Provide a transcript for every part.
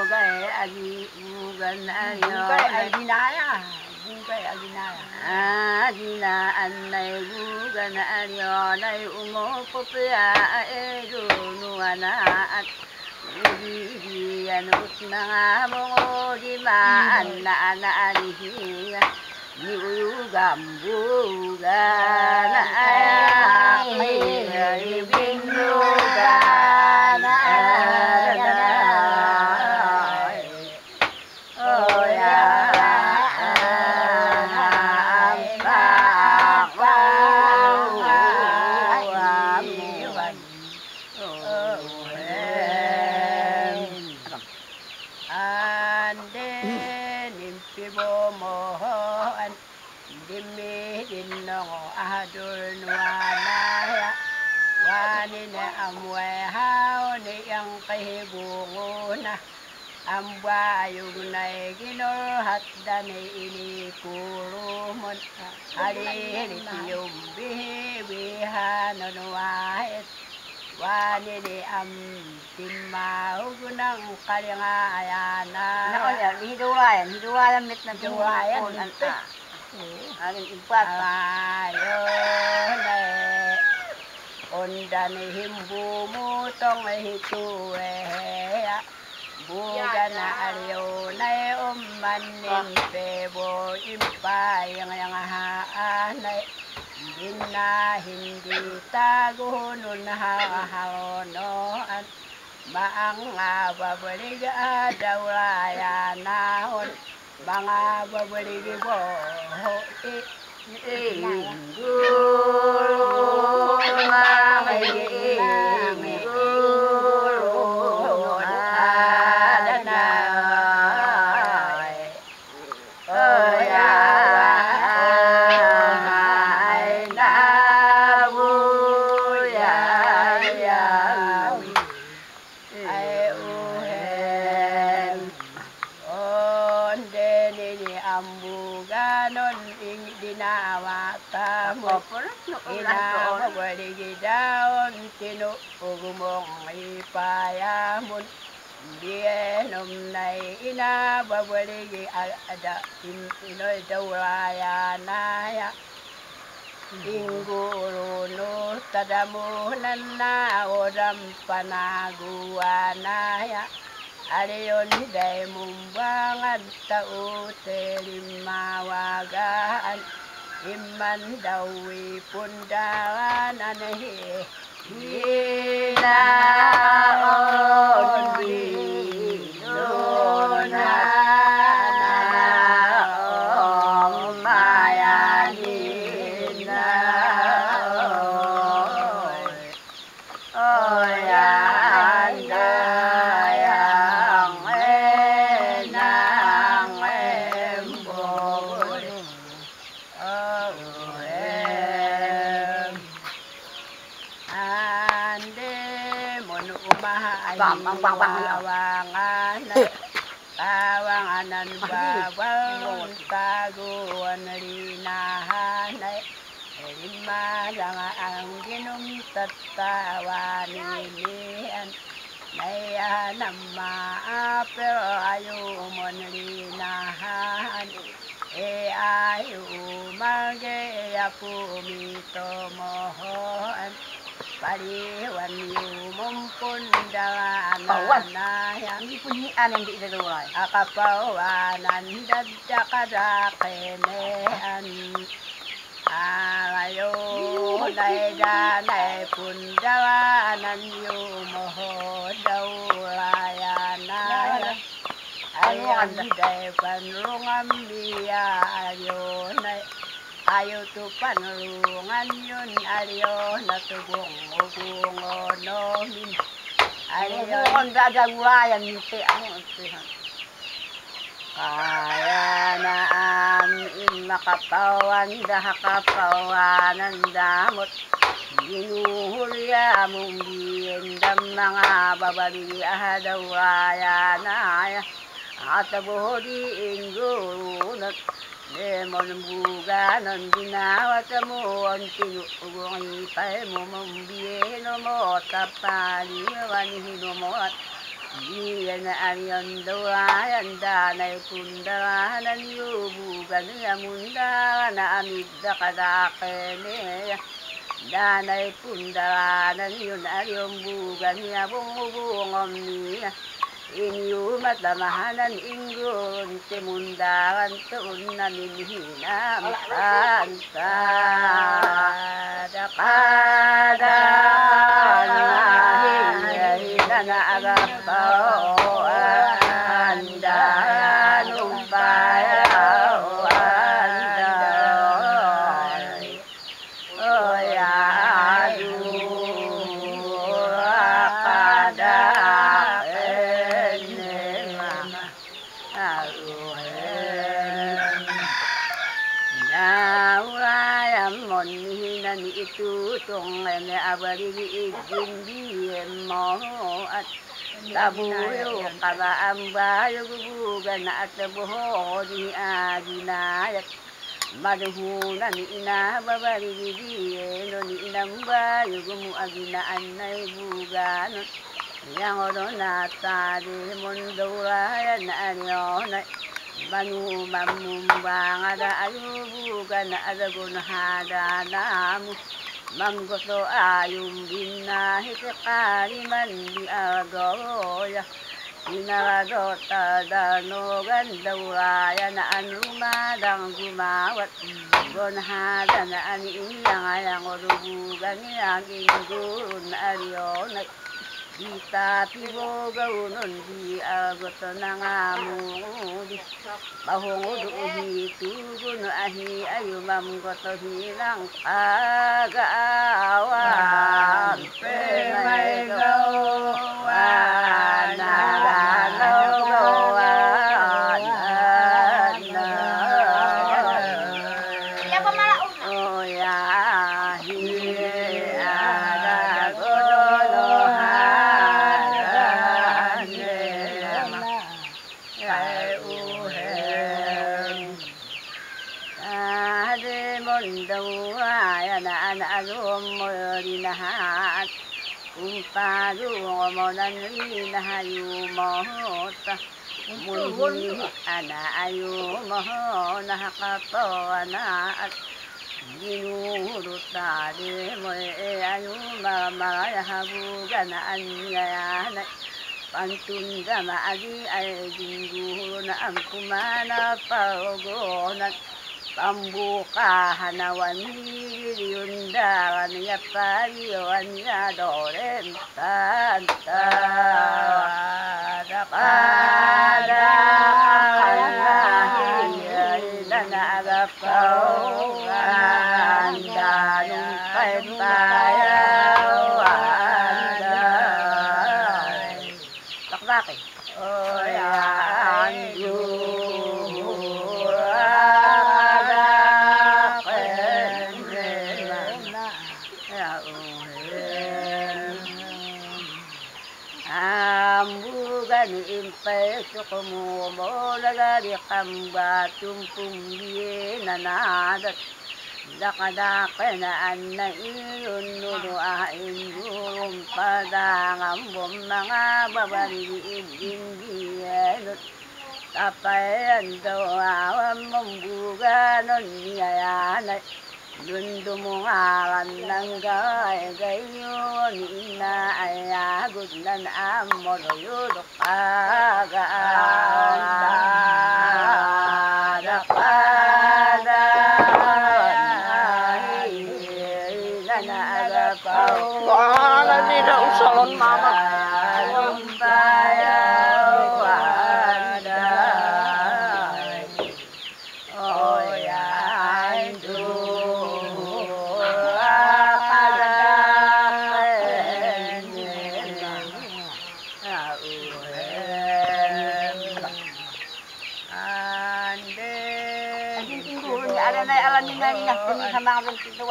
bugai agi bugan ayo Bukai aginaya. Bukai aginaya. agina anai bugan ayo nai umo popea edu nuana at udi anut mga mongo di maana ana alihi ni uyu gambuga na ay binuga na Ambayong na'y ginurhat danay inikulumon halilit yung bihibihanon wahit wanili am timahug ng kalingayana hiduwayan mit na hiduwayan alin impat ayon na'y ondan himbumutong hituweya buga na aliyo na umanin pebo impayang yang haanay hindi tagunon hahonoan maang babalik adawaya nahon mga babalik bo daon tinuugmong ipayamun dienom na'y inababaligi ada inoy dawaya naya inguro no tadamunan na odam panaguwa naya aliyon day mumbangad taute limawagaan iman dawi pundaran anahi hinaon dinona naong mayanina oyandayang enang embol tawanganan bawang taguan linahanay lima lang ang ginom tatawanilian nayanam pero ayumon linahan ayu magaya pumito mohoan paliwan yung pundangan nayan punyian yang di daluay akapawanan dadakadakenean alayo daydanay pundawanan yung mohodawlayan nayan ayan day panrungam biya ayonay ayo tu panulungan yun aliyo natubong ugungonomin aliyo ada gulayan mite ano kaya na amin makapawan dahakapawanan damot ginuhulya mong biyendam mga babali ahadawaya na at buhodi ingurunat lemon buga ng ginawa sa mo ang tinugong ipay mo mambiyeno mo sa paliwan hino mo at Diyan ariyon dawayan danay kundaranan yubugan yamunda na amigda kadakene. Danay kundaranan yun ariyon bugan yabungubungom niya. Inyumat lamahanan inggun timundaran tuun na minhinam kanta. Dakada na agapaw anda numpayaw anda oyadu akada enema aruhen naurayam monhinan itutong ene abarigi igindi mo at tabuyo kabaambayo gugugan at buho di adinayat maduhunan ni inababarigidi no ni inambayo gumuaginaan na ibugan yang orona tadi mundurayan na anyonay manumamumba nga da ayubugan na adagun hada namu manggoto ayum binahi kaliman di agoya inaradota danogan dawaya na anumadang gumawat gonhada na aniiyang ayang orubugan niyang ingurun arionay Dita pibogaunon di agoto na nga mudi Mahungod uhitugun ahi ayumam goto hilang agawan Pemay gawan nagalaw gawan Oh ya Rinahat Umpado ngomonan rinahayumota Munhi anayumoho Nakakapawana at Ginurutade mo ayumamayahabugan na anyayanay Pantunda maagi ay dingguho na ang kumana paugonan Pambuka hanawan niliyundaran niya pariwan niya dorem tanta Pada kalahi na nagapaw Anda nung paypayaw Anda Takbaki Oy anju Impeso kumumo lagari kamba tumpumbiye nanadat Dakadaka na anna iyon nuduain durum padangambom mga babariliin indiyenot Tapayan daw awam mambuganon niyayanay Dundumungaran ng gay-gayon inaayagod na naamoloyodok agad-agad-agad na naagapaw Wala nila usalon mama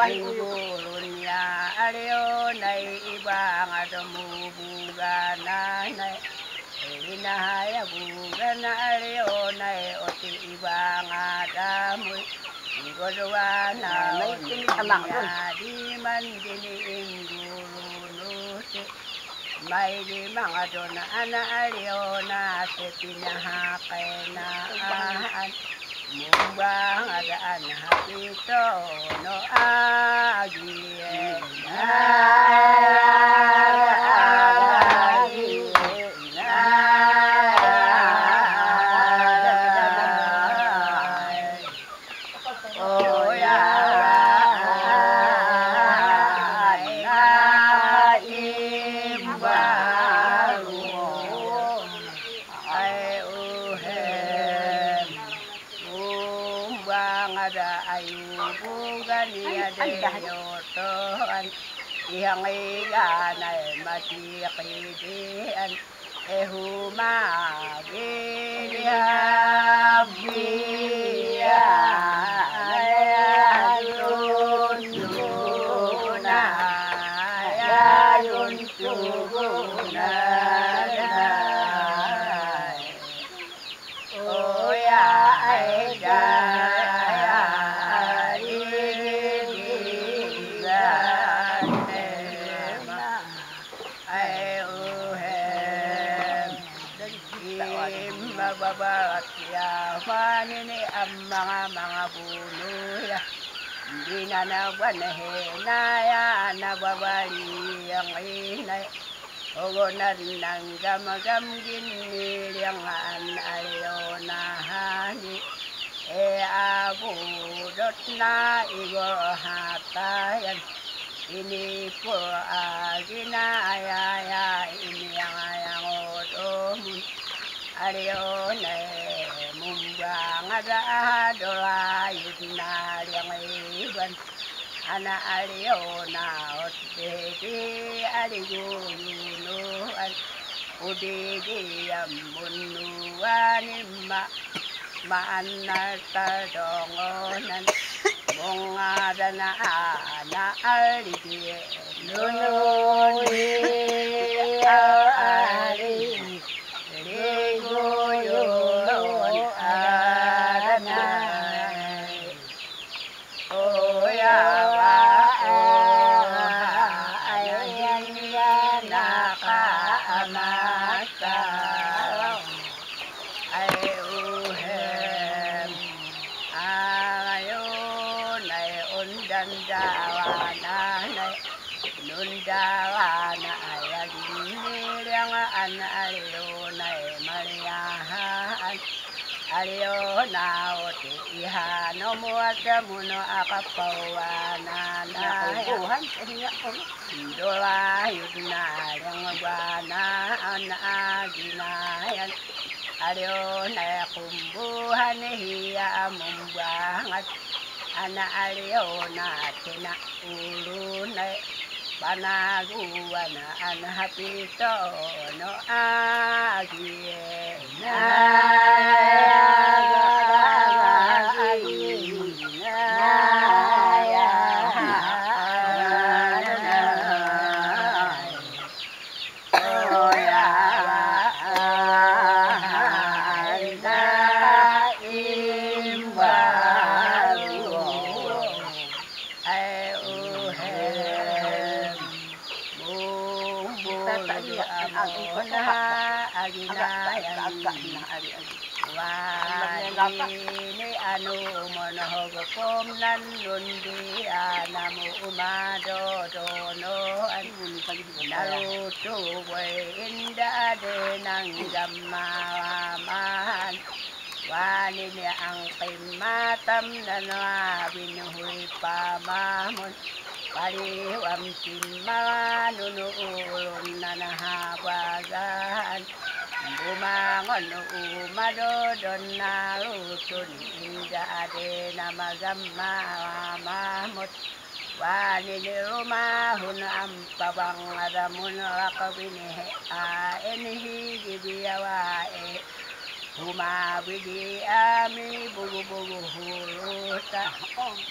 Sigurun niya ariyo na ibang adumubugan na Hinahayabugan na ariyo na oti ibang adamoy Sigurwa na niya di man diniing gulunusi may di mga doon ana aliyo na te pinahakenaan mumbang adaan hapito no agien yang iganay matikidian ehuma biliabia ayayun tuguna ayayun tuguna oh ya aida ini ang mga buluya hindi na nagwanahena nababali ang inay ogo na rin ang gamagam giniliang aliyo na hani abudot na igor hatayan ini po ginayaya ini ang ayang odomun aliyo na mumbang ada dola yudna yang iban ana aliyo na otegi aliyo yunuan udigi yamunuan maana tadongonan mongada na ana aliye nununi ali Nundawana ayagini yang aliona mariahan aliona oti ihano muata muno akapawana na Tuhan dola yudna yang bana anaginayan aliona kumbuhan hiya mumbangat ana aliona tina uluna panaguan an hapito no agie ini anu monohog komnan lundi anamu umado dono naruto boy inda de nang gamaman wani ni ang kimatam na binuhui pamamon paliwam timanunulun na nahabagan bumangon umadodon na lutun inda ade na magamamamot wani ni rumahun ang pabangadamun lakabinihe enihi gibiyawae humabidi ami bugu-bugu huluta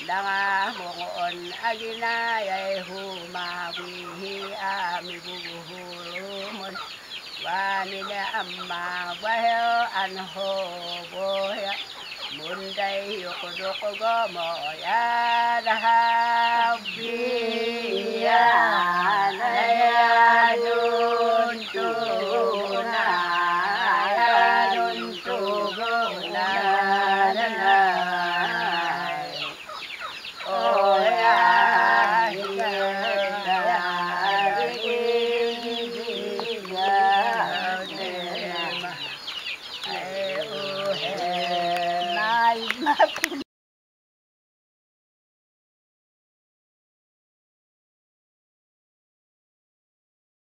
danga mongon aginayay humabihi ami bugu hulumon wanina amma bahel anho boya munday yukuduk gomo ya dahabiya nayadun natin.